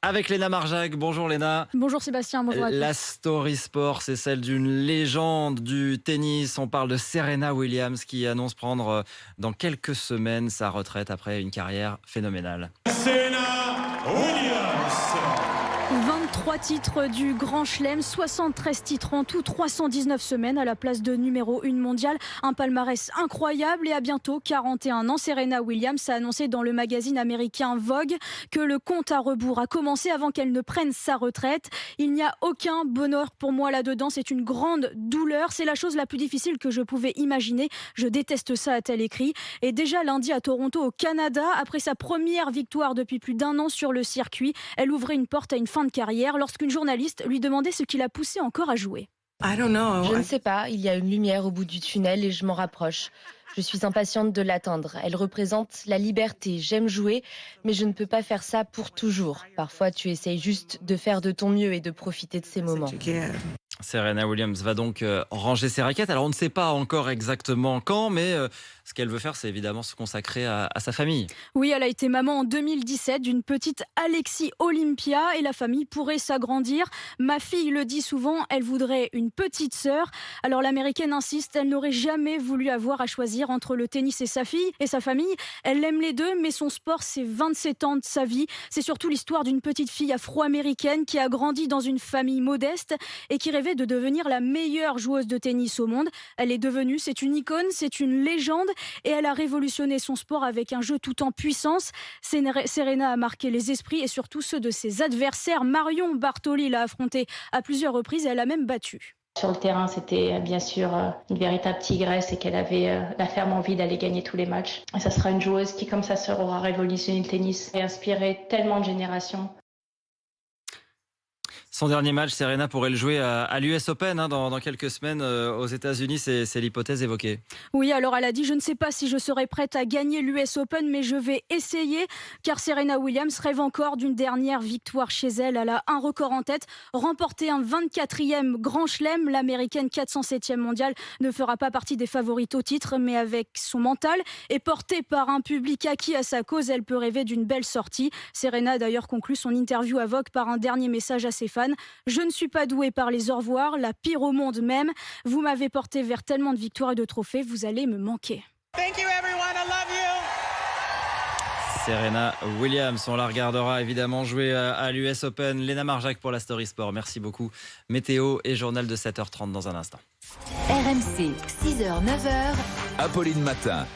Avec Léna Marjac. Bonjour Léna. Bonjour Sébastien, bonjour à tous. La story sport, c'est celle d'une légende du tennis. On parle de Serena Williams qui annonce prendre dans quelques semaines sa retraite après une carrière phénoménale. Serena Williams. 23 titres du Grand Chelem, 73 titres en tout, 319 semaines à la place de numéro 1 mondial. Un palmarès incroyable et à bientôt 41 ans. Serena Williams a annoncé dans le magazine américain Vogue que le compte à rebours a commencé avant qu'elle ne prenne sa retraite. Il n'y a aucun bonheur pour moi là-dedans, c'est une grande douleur. C'est la chose la plus difficile que je pouvais imaginer. Je déteste ça, a-t-elle écrit. Et déjà lundi à Toronto, au Canada, après sa première victoire depuis plus d'1 an sur le circuit, elle ouvrait une porte à une fin de carrière lorsqu'une journaliste lui demandait ce qui la poussait encore à jouer. Je ne sais pas, il y a une lumière au bout du tunnel et je m'en rapproche. Je suis impatiente de l'atteindre. Elle représente la liberté. J'aime jouer, mais je ne peux pas faire ça pour toujours. Parfois, tu essayes juste de faire de ton mieux et de profiter de ces moments. Serena Williams va donc ranger ses raquettes. Alors on ne sait pas encore exactement quand, mais ce qu'elle veut faire, c'est évidemment se consacrer à sa famille. Oui, elle a été maman en 2017 d'une petite Alexis Olympia et la famille pourrait s'agrandir. Ma fille le dit souvent, elle voudrait une petite sœur. Alors l'américaine insiste, elle n'aurait jamais voulu avoir à choisir entre le tennis et sa fille et sa famille. Elle aime les deux, mais son sport, c'est 27 ans de sa vie. C'est surtout l'histoire d'une petite fille afro-américaine qui a grandi dans une famille modeste et qui rêvait de devenir la meilleure joueuse de tennis au monde. Elle est devenue, c'est une icône, c'est une légende et elle a révolutionné son sport avec un jeu tout en puissance. Serena a marqué les esprits et surtout ceux de ses adversaires. Marion Bartoli l'a affrontée à plusieurs reprises et elle l'a même battue. Sur le terrain, c'était bien sûr une véritable tigresse et qu'elle avait la ferme envie d'aller gagner tous les matchs. Et ça sera une joueuse qui, comme sa sœur, aura révolutionné le tennis et inspiré tellement de générations. Son dernier match, Serena pourrait le jouer à l'US Open dans quelques semaines aux États-Unis. C'est l'hypothèse évoquée. Oui, alors elle a dit « Je ne sais pas si je serai prête à gagner l'US Open, mais je vais essayer ». Car Serena Williams rêve encore d'une dernière victoire chez elle. Elle a un record en tête, remporter un 24e Grand Chelem. L'américaine 407e mondiale ne fera pas partie des favorites au titre, mais avec son mental et portée par un public acquis à sa cause, elle peut rêver d'une belle sortie. Serena a d'ailleurs conclu son interview à Vogue par un dernier message à ses fans. Je ne suis pas douée par les au revoir, la pire au monde même. Vous m'avez porté vers tellement de victoires et de trophées, vous allez me manquer. Thank you everyone, I love you. Serena Williams, on la regardera évidemment jouer à l'US Open. Léna Marjac pour la Story Sport. Merci beaucoup. Météo et journal de 7h30 dans un instant. RMC, 6h, 9h. Apolline Matin.